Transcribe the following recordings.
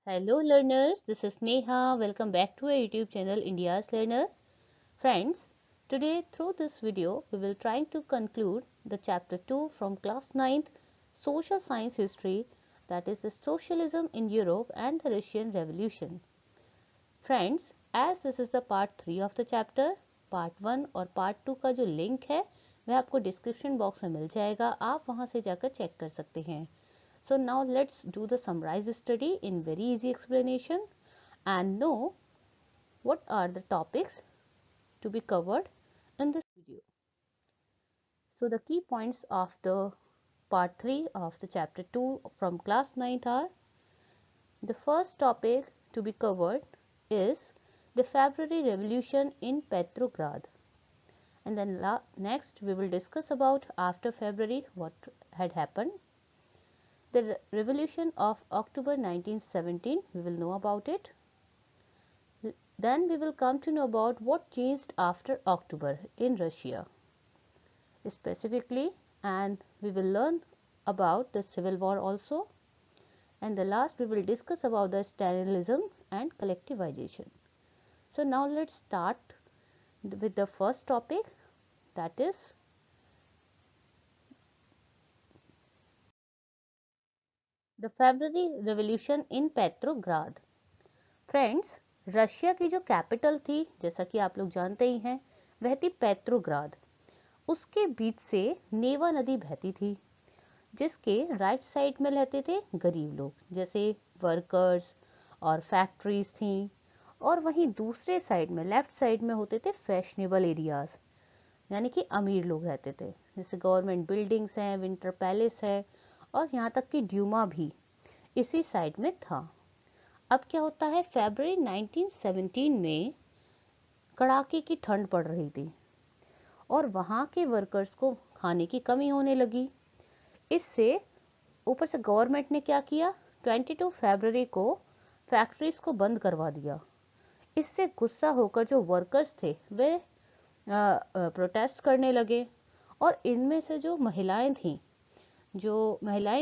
Hello learners, this is Neha. Welcome back to our YouTube channel India's Learner. Friends, today through this video we will try to conclude the chapter 2 from class 9th Social Science History, that is the Socialism in Europe and the Russian Revolution. Friends, as this is the part 3 of the chapter, part 1 और part 2 का जो link है वह आपको description box में मिल जाएगा, आप वहां से जाकर चेक कर सकते हैं. So now let's do the summarized study in very easy explanation and know what are the topics to be covered in this video. So the key points of the part 3 of the chapter 2 from class 9th are: the first topic to be covered is the February Revolution in Petrograd, and then next we will discuss about after February what had happened. The revolution of October 1917, we will know about it. Then we will come to know about what changed after October in Russia specifically, and we will learn about the civil war also. And the last we will discuss about the Stalinism and collectivization. So now let's start with the first topic, that is the February Revolution in Petrograd. Friends, Russia की जो capital थी, जैसा कि आप लोग जानते ही हैं, वह थी पेट्रोग्राद. उसके बीच से नेवा नदी बहती थी, जिसके राइट साइड में रहते थे गरीब लोग, जैसे वर्कर्स और फैक्ट्रीज थी, और वहीं दूसरे साइड में लेफ्ट साइड में होते थे फैशनेबल एरियाज, यानी कि अमीर लोग रहते थे, जैसे गवर्नमेंट बिल्डिंग्स हैं, विंटर पैलेस है, और यहाँ तक कि ड्यूमा भी इसी साइड में था. अब क्या होता है, फरवरी 1917 में कड़ाके की ठंड पड़ रही थी और वहाँ के वर्कर्स को खाने की कमी होने लगी. इससे ऊपर से गवर्नमेंट ने क्या किया, 22 फरवरी को फैक्ट्रीज को बंद करवा दिया. इससे गुस्सा होकर जो वर्कर्स थे वे प्रोटेस्ट करने लगे, और इनमें से जो महिलाएं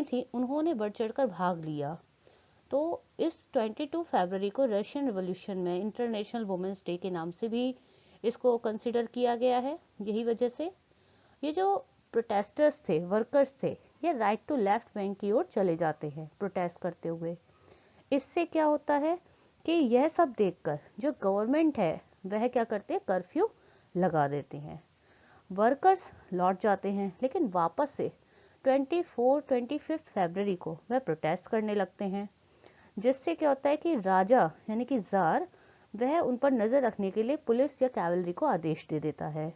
थीं उन्होंने बढ़ चढ़कर भाग लिया. तो इस 22 फरवरी को रशियन रिवॉल्यूशन में इंटरनेशनल वुमेन्स डे के नाम से भी इसको कंसिडर किया गया है. यही वजह से ये जो प्रोटेस्टर्स थे, वर्कर्स थे, ये राइट टू लेफ्ट बैंक की ओर चले जाते हैं प्रोटेस्ट करते हुए. इससे क्या होता है कि यह सब देखकर जो गवर्नमेंट है वह क्या करते हैं, कर्फ्यू लगा देते हैं. वर्कर्स लौट जाते हैं, लेकिन वापस से 25 फरवरी को वह प्रोटेस्ट करने लगते हैं, जिससे क्या होता है कि राजा यानी कि जार वह उन पर नजर रखने के लिए पुलिस या कैवलरी को आदेश दे देता है.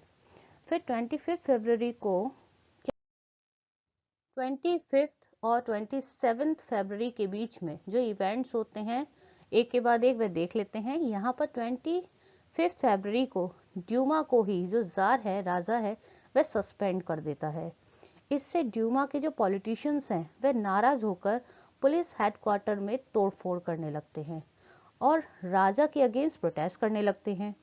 फिर 25 फरवरी को 25 और 27 फरवरी के बीच में जो इवेंट्स होते हैं एक के बाद एक वह देख लेते हैं. यहाँ पर 25 फरवरी को ड्यूमा को ही जो जार है, राजा है, वह सस्पेंड कर देता है. इससे ड्यूमा के जो पॉलिटिशियंस हैं वह नाराज होकर पुलिस हेडक्वार्टर में तोड़फोड़ करने लगते हैं और राजा के अगेंस्ट प्रोटेस्ट करने लगते हैं.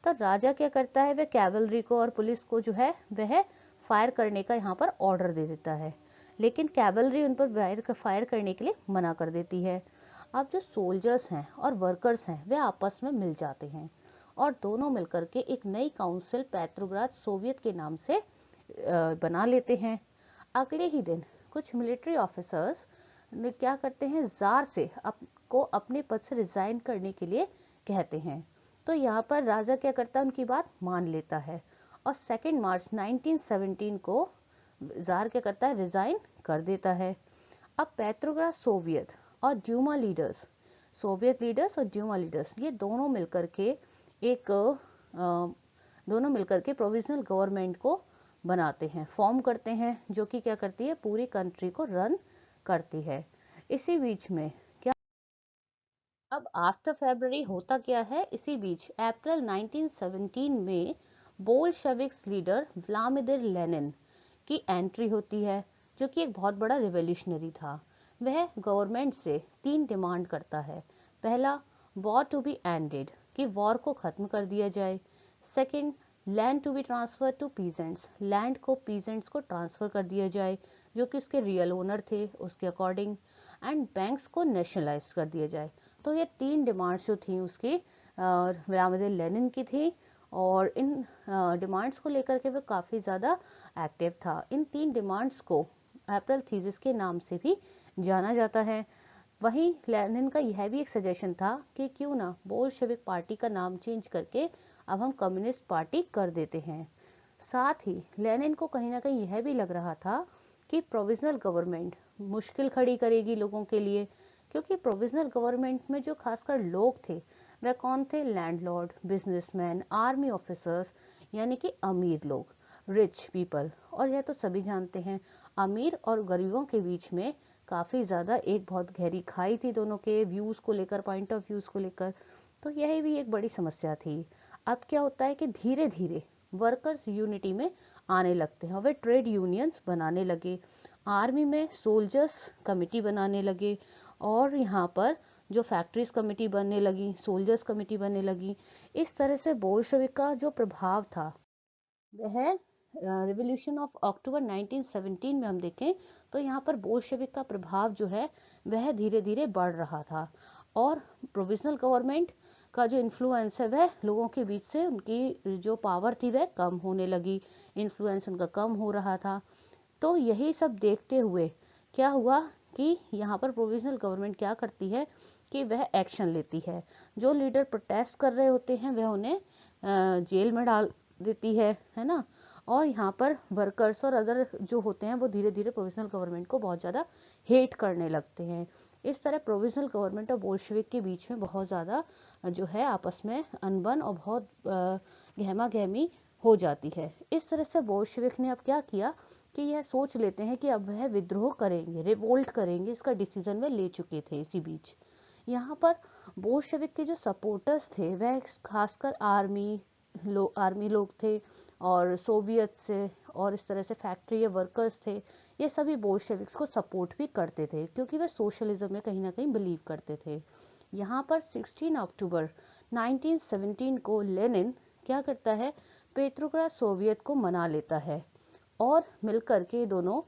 तो राजा क्या करता है, वह कैवलरी को और पुलिस को जो है वह फायर करने का यहाँ पर ऑर्डर दे देता है, लेकिन कैवलरी उन पर फायर करने के लिए मना कर देती है. अब जो सोल्जर्स हैं और वर्कर्स हैं वे आपस में मिल जाते हैं और दोनों मिलकर के एक नई काउंसिल पेट्रोग्राद सोवियत के नाम से बना लेते हैं. अगले ही दिन कुछ मिलिट्री ऑफिसर्स ने क्या करते हैं, जार से को अपने पद से रिजाइन करने के लिए कहते हैं. तो यहाँ पर राजा क्या करता है, उनकी बात मान लेता है और 2 मार्च 1917 को जार क्या करता है, रिजाइन कर देता है. अब पेट्रोग्राद सोवियत लीडर्स और ड्यूमा लीडर्स ये दोनों मिलकर के प्रोविजनल गवर्नमेंट को बनाते हैं, फॉर्म करते हैं, जो कि क्या करती है, पूरी कंट्री को रन करती है. इसी बीच में क्या, अब आफ्टर फरवरी होता क्या है, इसी बीच अप्रैल 1917 में बोल्शेविक्स लीडर व्लादिमीर लेनिन की एंट्री होती है, जो कि एक बहुत बड़ा रिवॉल्यूशनरी था. वह गवर्नमेंट से 3 डिमांड करता है. पहला, वॉर टू बी एंडेड, कि वॉर को खत्म कर दिया जाए. Second, land to be transfer to peasants, land को पीजेंट्स को ट्रांसफर कर दिया जाए जो कि उसके रियल ओनर थे उसके अकॉर्डिंग. एंड बैंक्स को नेशनलाइज कर दिया जाए। तो ये 3 डिमांड्स जो थी उसकी व्लादिमीर लेनिन की थी, और इन डिमांड्स को लेकर के वो काफ़ी ज़्यादा एक्टिव था। इन 3 डिमांड्स को अप्रैल थीसिस के नाम से भी जाना जाता है। वहीं लेनिन का यह भी एक सजेशन था कि क्यों ना बोल्शेविक पार्टी का नाम चेंज करके अब हम कम्युनिस्ट पार्टी कर देते हैं। साथ ही लेनिन को कहीं ना कहीं यह भी लग रहा था कि प्रोविजनल गवर्नमेंट मुश्किल खड़ी करेगी लोगों के लिए, क्योंकि प्रोविजनल गवर्नमेंट में जो खासकर लोग थे वह कौन थे? लैंडलॉर्ड, बिजनेसमैन, आर्मी ऑफिसर्स, यानी कि अमीर लोग, रिच पीपल। और यह तो सभी जानते हैं, अमीर और गरीबों के बीच में काफ़ी ज़्यादा एक बहुत गहरी खाई थी दोनों के व्यूज़ को लेकर, पॉइंट ऑफ व्यूज़ को लेकर। तो यह भी एक बड़ी समस्या थी। अब क्या होता है कि धीरे धीरे वर्कर्स यूनिटी में आने लगते हैं, वे ट्रेड यूनियंस बनाने लगे, आर्मी में सोल्जर्स कमेटी बनाने लगे, और यहाँ पर जो फैक्ट्रीज कमेटी बनने लगी, सोल्जर्स कमेटी बनने लगी। इस तरह से बोल्शेविक का जो प्रभाव था वह रिवॉल्यूशन ऑफ अक्टूबर 1917 में हम देखें तो यहाँ पर बोल्शेविक का प्रभाव जो है वह धीरे धीरे बढ़ रहा था, और प्रोविजनल गवर्नमेंट का जो इन्फ्लुएंस है वह लोगों के बीच से, उनकी जो पावर थी वह कम होने लगी, इन्फ्लुएंस उनका कम हो रहा था। तो यही सब देखते हुए क्या हुआ कि यहाँ पर प्रोविजनल गवर्नमेंट क्या करती है कि वह एक्शन लेती है। जो लीडर प्रोटेस्ट कर रहे होते हैं वह उन्हें जेल में डाल देती है ना। और यहाँ पर वर्कर्स और अदर जो होते हैं वो धीरे धीरे प्रोविजनल गवर्नमेंट को बहुत ज़्यादा हेट करने लगते हैं। इस तरह प्रोविजनल गवर्नमेंट और बोल्शेविक के बीच में बहुत ज़्यादा जो है आपस में अनबन और बहुत गहमा गहमी हो जाती है। इस तरह से बोल्शेविक ने अब क्या किया कि यह सोच लेते हैं कि अब वह विद्रोह करेंगे, रिवोल्ट करेंगे, इसका डिसीजन वे ले चुके थे। इसी बीच यहाँ पर बोल्शेविक के जो सपोर्टर्स थे वह खासकर आर्मी लोग थे, और सोवियत से, और इस तरह से फैक्ट्री वर्कर्स थे। ये सभी बोल्शेविक्स को सपोर्ट भी करते थे क्योंकि वे सोशलिज्म में कहीं ना कहीं बिलीव करते थे। यहाँ पर 16 अक्टूबर 1917 को लेनिन क्या करता है, पेट्रोग्राद सोवियत को मना लेता है, और मिलकर के दोनों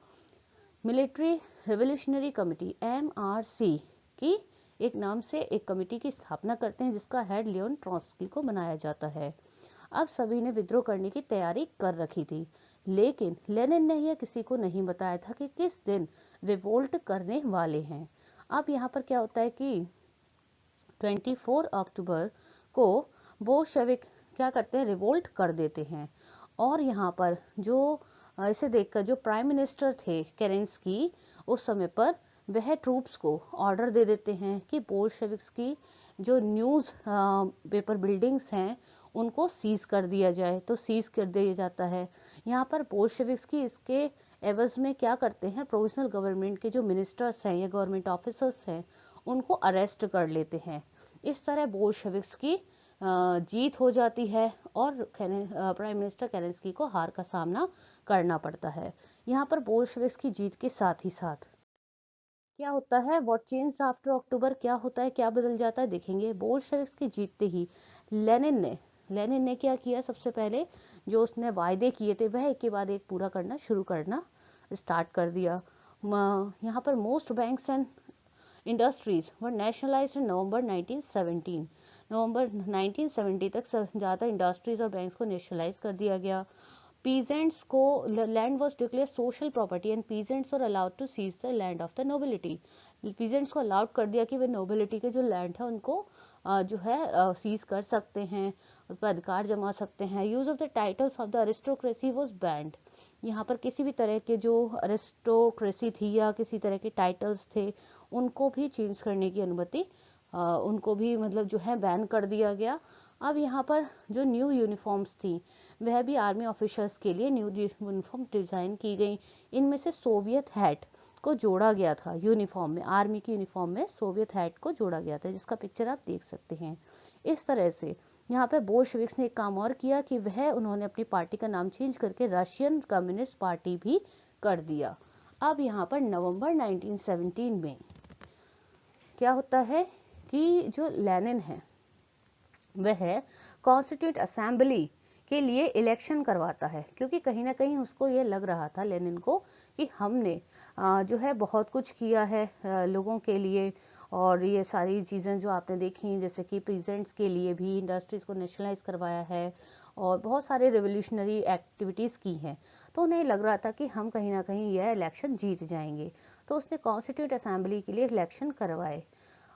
मिलिट्री रिवोल्यूशनरी कमेटी MRC की एक नाम से एक कमेटी की स्थापना करते हैं, जिसका हेड लियोन ट्रोट्स्की को बनाया जाता है। अब सभी ने विद्रोह करने की तैयारी कर रखी थी, लेकिन लेनिन ने यह किसी को नहीं बताया था कि किस दिन रिवोल्ट करने वाले हैं। अब यहाँ पर क्या होता है कि 24 अक्टूबर को बोल्शेविक क्या करते हैं, रिवोल्ट कर देते हैं। और यहाँ पर जो इसे देखकर जो प्राइम मिनिस्टर थे केरेंस्की उस समय पर, वह ट्रूप्स को ऑर्डर दे देते हैं कि बोल्शेविक्स की जो न्यूज़ पेपर बिल्डिंग्स हैं उनको सीज कर दिया जाए। तो सीज कर दिया जाता है। यहाँ पर बोल्शेविक्स की इसके एवज में क्या करते हैं, प्रोविजनल गवर्नमेंट के जो मिनिस्टर्स हैं या गवर्नमेंट ऑफिसर्स हैं उनको अरेस्ट कर लेते हैं। इस तरह बोल्शेविक्स की जीत हो जाती है, और प्राइम मिनिस्टर केरेंस्की को हार का सामना करना पड़ता है। यहाँ पर बोल्शेविक्स की जीत के साथ ही साथ क्या होता है, व्हाट चेंज आफ्टर अक्टूबर, क्या होता है, क्या बदल जाता है, देखेंगे। बोल्शेविक्स की जीतते ही लेनिन ने क्या किया, सबसे पहले जो उसने वायदे किए थे वह एक के बाद एक पूरा करना स्टार्ट कर दिया। यहाँ पर most banks and industries were nationalised in November 1917। November 1970 तक ज़्यादा इंडस्ट्रीज और बैंक्स को नेशनलाइज कर दिया गया। पीजेंट्स को land was declare social property and peasants were allowed to seize the land of the nobility. Peasants को अलाउड कर दिया कि वे नोबिलिटी के जो लैंड है उनको जो है सीज कर सकते हैं, उस पर अधिकार जमा सकते हैं। Use of the titles of the aristocracy was band. यहाँ पर किसी भी तरह के जो अरिस्टोक्रेसी थी या किसी तरह के टाइटल्स थे उनको भी चेंज करने की अनुमति, उनको भी मतलब जो है बैन कर दिया गया। अब यहाँ पर जो न्यू यूनिफॉर्म्स थी वह भी आर्मी ऑफिसर्स के लिए न्यू यूनिफॉर्म डिजाइन की गई। इनमें से सोवियत हैट को जोड़ा गया था यूनिफॉर्म में, आर्मी की यूनिफॉर्म में सोवियत हैट को जोड़ा गया था, जिसका पिक्चर आप देख सकते हैं। इस तरह से यहाँ पे बोल्शेविक्स ने एक काम और किया कि वह उन्होंने अपनी पार्टी का नाम चेंज करके रशियन कम्युनिस्ट पार्टी भी कर दिया। अब यहाँ पर नवंबर 1917 में क्या होता है कि जो लेनिन है वह कॉन्स्टिट्यूट असेंबली के लिए इलेक्शन करवाता है, क्योंकि कहीं ना कहीं उसको ये लग रहा था लेनिन को कि हमने जो है बहुत कुछ किया है लोगों के लिए, और ये सारी चीज़ें जो आपने देखी जैसे कि पीजेंट्स के लिए भी इंडस्ट्रीज को नेशनलाइज करवाया है और बहुत सारे रिवोल्यूशनरी एक्टिविटीज़ की हैं, तो उन्हें लग रहा था कि हम कहीं ना कहीं यह इलेक्शन जीत जाएंगे। तो उसने कॉन्स्टिट्यूंट असेंबली के लिए इलेक्शन करवाए।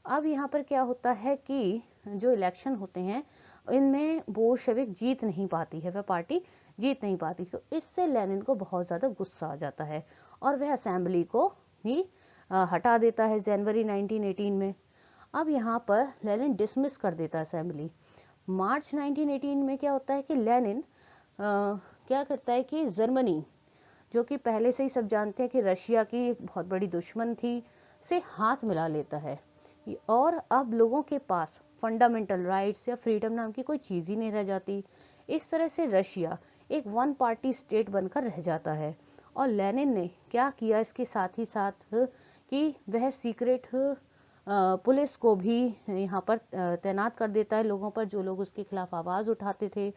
अब यहाँ पर क्या होता है कि जो इलेक्शन होते हैं इनमें बोल्शेविक जीत नहीं पाती है, वह पार्टी जीत नहीं पाती, तो इससे लेनिन को बहुत ज़्यादा गुस्सा आ जाता है और वह असेंबली को ही हटा देता है जनवरी 1918 में। अब यहाँ पर लेनिन डिसमिस कर देता है असेंबली। मार्च 1918 में क्या होता है कि लेनिन क्या करता है कि जर्मनी, जो कि पहले से ही सब जानते हैं कि रशिया की एक बहुत बड़ी दुश्मन थी, से हाथ मिला लेता है और अब लोगों के पास फंडामेंटल राइट्स या फ्रीडम नाम की कोई चीज़ ही नहीं रह जाती। इस तरह से रशिया एक वन पार्टी स्टेट बनकर रह जाता है। और लेनिन ने क्या किया इसके साथ ही साथ कि वह सीक्रेट पुलिस को भी यहाँ पर तैनात कर देता है लोगों पर, जो लोग उसके खिलाफ आवाज़ उठाते थे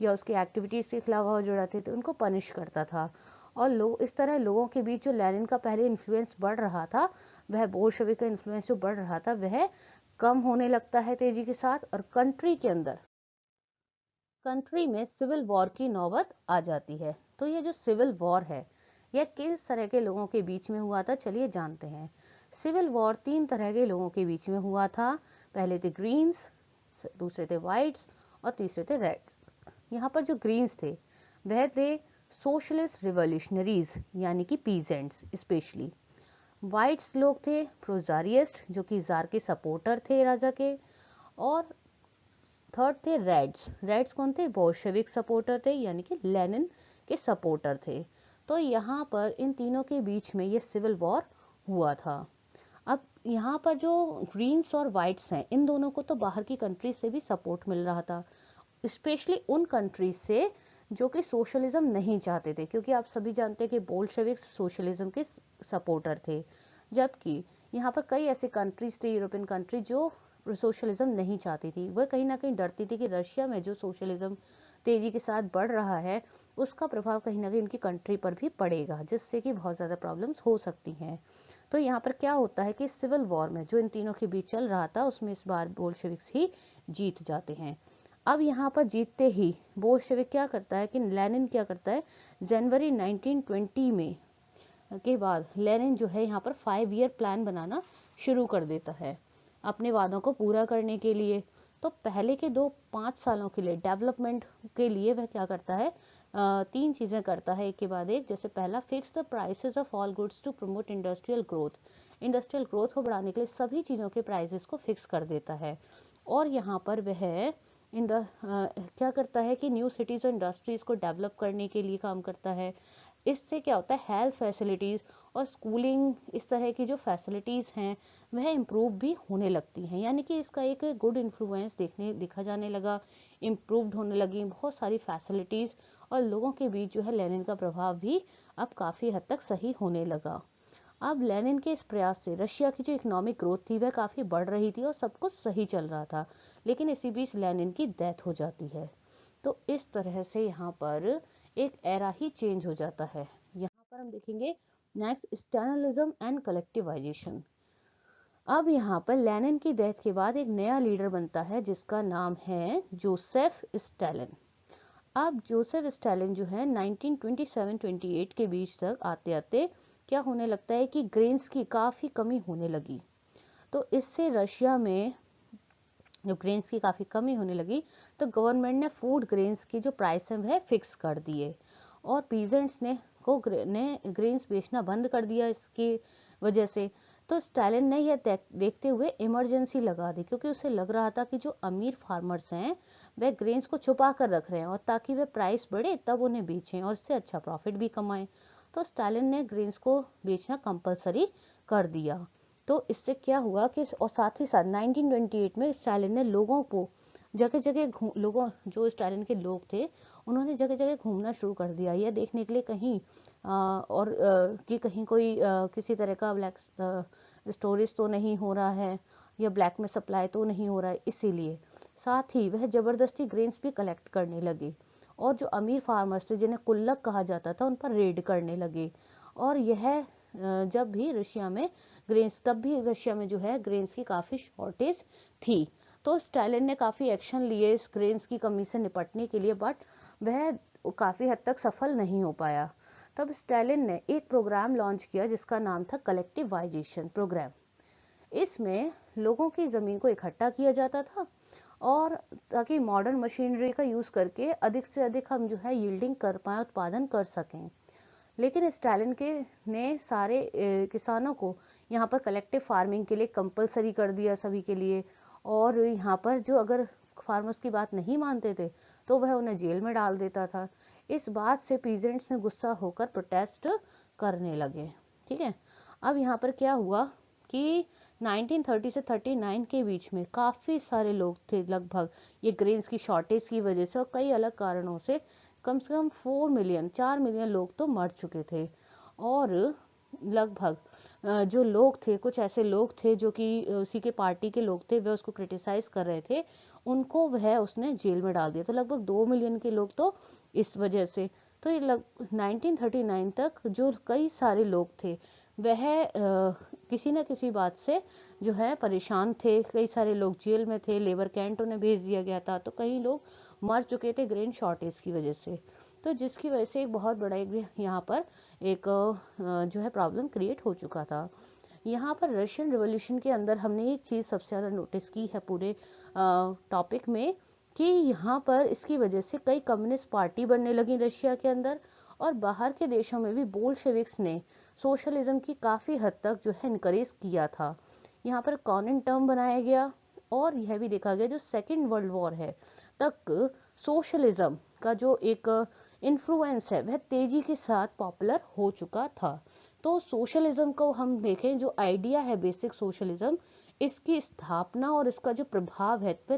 या उसकी एक्टिविटीज़ के खिलाफ आवाज़ उठाते थे उनको पनिश करता था। और लोग इस तरह लोगों के बीच जो लेनिन का पहले इन्फ्लुएंस बढ़ रहा था, वह बोल्शेविक का इन्फ्लुएंस जो बढ़ रहा था वह कम होने लगता है तेजी के साथ, और कंट्री में सिविल वॉर की नौबत आ जाती है। तो ये जो सिविल वॉर है यह किस तरह के लोगों के बीच में हुआ था, चलिए जानते हैं। सिविल वॉर 3 तरह के लोगों के बीच में हुआ था। पहले थे ग्रीन्स, दूसरे थे वाइट्स और तीसरे थे रेड्स। यहाँ पर जो ग्रीन्स थे वह थे सोशलिस्ट रिवोल्यूशनरीज यानी कि पीजेंट्स स्पेशली। वाइट्स लोग थे प्रोजारियस्ट जो कि जार के सपोर्टर थे राजा के। और थर्ड थे रेड्स। रेड्स कौन थे? बोल्शेविक सपोर्टर थे यानी कि लेनिन के सपोर्टर थे। तो यहाँ पर इन तीनों के बीच में ये सिविल वॉर हुआ था। अब यहाँ पर जो ग्रीन्स और वाइट्स हैं इन दोनों को तो बाहर की कंट्रीज से भी सपोर्ट मिल रहा था, स्पेशली उन कंट्रीज से जो कि सोशलिज्म नहीं चाहते थे, क्योंकि आप सभी जानते हैं कि बोल्शेविक सोशलिज्म के सपोर्टर थे, जबकि यहाँ पर कई ऐसे कंट्रीज थे यूरोपियन कंट्री जो सोशलिज्म नहीं चाहती थी। वह कहीं ना कहीं डरती थी कि रशिया में जो सोशलिज्म तेजी के साथ बढ़ रहा है उसका प्रभाव कहीं ना कहीं उनकी कंट्री पर भी पड़ेगा, जिससे कि बहुत ज़्यादा प्रॉब्लम्स हो सकती हैं। तो यहाँ पर क्या होता है कि सिविल वॉर में जो इन तीनों के बीच चल रहा था उसमें इस बार बोल्शेविक्स ही जीत जाते हैं। अब यहाँ पर जीतते ही बोल्शेविक क्या करता है कि लेनिन क्या करता है, जनवरी 1920 में के बाद लेनिन जो है यहाँ पर 5 ईयर प्लान बनाना शुरू कर देता है अपने वादों को पूरा करने के लिए। तो पहले के 5 सालों के लिए डेवलपमेंट के लिए वह क्या करता है, 3 चीज़ें करता है एक के बाद एक। जैसे पहला, fix the prices of all goods to promote industrial growth. Industrial growth को बढ़ाने के लिए सभी चीज़ों के प्राइसेस को फिक्स कर देता है। और यहाँ पर वह क्या करता है कि न्यू सिटीज़ और इंडस्ट्रीज़ को डेवलप करने के लिए काम करता है। इससे क्या होता है, हेल्थ फैसिलिटीज़ और स्कूलिंग इस तरह की जो फैसिलिटीज़ हैं वह इम्प्रूव भी होने लगती हैं, यानी कि इसका एक गुड इन्फ्लुएंस दिखा जाने लगा, इम्प्रूव्ड होने लगी बहुत सारी फैसिलिटीज़, और लोगों के बीच जो है लेनिन का प्रभाव भी अब काफ़ी हद तक सही होने लगा। अब लेनिन के इस प्रयास से रशिया की जो इकोनॉमिक ग्रोथ थी वह काफ़ी बढ़ रही थी और सब कुछ सही चल रहा था, लेकिन इसी बीच लेनिन की डेथ हो जाती है। तो इस तरह से यहाँ पर एक एरा ही चेंज हो जाता है। यहाँ पर हम देखेंगे नेक्स्ट, स्टैलिनिज्म एंड कलेक्टिवाइजेशन। अब यहाँ पर लेनिन की डेथ के बाद एक नया लीडर बनता है जिसका नाम है जोसेफ स्टालिन। अब जोसेफ स्टालिन जो है 1927-28 के बीच तक आते आते क्या होने लगता है कि ग्रेन्स की काफ़ी कमी होने लगी। तो इससे रशिया में जब ग्रेन्स की काफ़ी कमी होने लगी तो गवर्नमेंट ने फूड ग्रेन्स की जो प्राइस है वह फिक्स कर दिए, और पीजेंट्स ने ग्रेन्स बेचना बंद कर दिया इसकी वजह से। तो स्टालिन ने यह देखते हुए इमरजेंसी लगा दी, क्योंकि उसे लग रहा था कि जो अमीर फार्मर्स हैं वह ग्रेन्स को छुपा कर रख रहे हैं, और ताकि वह प्राइस बढ़े तब उन्हें बेचें और इससे अच्छा प्रॉफिट भी कमाएं। तो स्टालिन ने ग्रेन्स को बेचना कंपलसरी कर दिया। तो इससे क्या हुआ कि और साथ ही साथ 1928 में स्टालिन ने लोगों को जगह जगह लोगों जो स्टालिन के लोग थे उन्होंने जगह जगह घूमना शुरू कर दिया, यह देखने के लिए कहीं कि कहीं कोई किसी तरह का ब्लैक स्टोरेज तो नहीं हो रहा है या ब्लैक में सप्लाई तो नहीं हो रहा है। इसीलिए साथ ही वह जबरदस्ती ग्रेन्स भी कलेक्ट करने लगे और जो अमीर फार्मर्स थे जिन्हें कुल्लक कहा जाता था उन पर रेड करने लगे। और यह जब भी रशिया में ग्रेन्स तब भी रशिया में जो है ग्रेन्स की काफ़ी शॉर्टेज थी। तो स्टालिन ने काफ़ी एक्शन लिए इस ग्रेन्स की कमी से निपटने के लिए, बट वह काफ़ी हद तक सफल नहीं हो पाया। तब स्टालिन ने एक प्रोग्राम लॉन्च किया जिसका नाम था कलेक्टिवाइजेशन प्रोग्राम। इसमें लोगों की ज़मीन को इकट्ठा किया जाता था और ताकि मॉडर्न मशीनरी का यूज़ करके अधिक से अधिक हम जो है यील्डिंग कर पाएँ, उत्पादन कर सकें। लेकिन स्टालिन के ने सारे किसानों को यहाँ पर कलेक्टिव फार्मिंग के लिए कंपलसरी कर दिया सभी के लिए। और यहाँ पर जो अगर फार्मर्स की बात नहीं मानते थे तो वह उन्हें जेल में डाल देता था। इस बात से पीजेंट्स ने गुस्सा होकर प्रोटेस्ट करने लगे। ठीक है, अब यहाँ पर क्या हुआ कि 1930 से 39 के बीच में काफ़ी सारे लोग थे, लगभग ये ग्रेन्स की शॉर्टेज की वजह से और कई अलग कारणों से कम 4 मिलियन लोग तो मर चुके थे। और लगभग जो लोग थे, कुछ ऐसे लोग थे जो कि उसी के पार्टी के लोग थे, वह उसको क्रिटिसाइज कर रहे थे, उनको वह उसने जेल में डाल दिया। तो लगभग 2 मिलियन के लोग तो इस वजह से, तो ये 1939 तक जो कई सारे लोग थे वह किसी न किसी बात से जो है परेशान थे। कई सारे लोग जेल में थे, लेबर कैंट उन्हें भेज दिया गया था, तो कई लोग मर चुके थे ग्रेन शॉर्टेज की वजह से। तो जिसकी वजह से एक बहुत बड़ा यहाँ पर एक जो है प्रॉब्लम क्रिएट हो चुका था। यहाँ पर रशियन रिवॉल्यूशन के अंदर हमने एक चीज़ सबसे ज़्यादा नोटिस की है पूरे टॉपिक में, कि यहाँ पर इसकी वजह से कई कम्युनिस्ट पार्टी बनने लगी रशिया के अंदर, और बाहर के देशों में भी बोल्शेविक्स ने सोशलिज्म की काफ़ी हद तक जो है इनकरेज किया था। यहाँ पर कॉमन टर्म बनाया गया और यह भी देखा गया जो सेकेंड वर्ल्ड वॉर है तक सोशलिज्म का जो एक इन्फ्लुएंस है वह तेजी के साथ पॉपुलर हो चुका था। तो सोशलिज्म को हम देखें, जो आइडिया है बेसिक सोशलिज्म, इसकी स्थापना और इसका जो प्रभाव है वह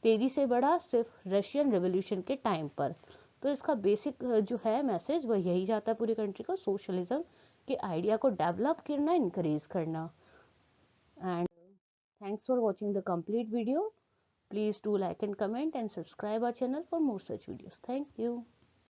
तेजी से बढ़ा सिर्फ रशियन रेवोल्यूशन के टाइम पर। तो इसका बेसिक जो है मैसेज वह यही जाता है पूरी कंट्री को, सोशलिज्म के आइडिया को डेवलप करना, इनकरेज करना। And thanks for watching the complete video. Please do like and comment and subscribe our channel for more such videos. Thank you.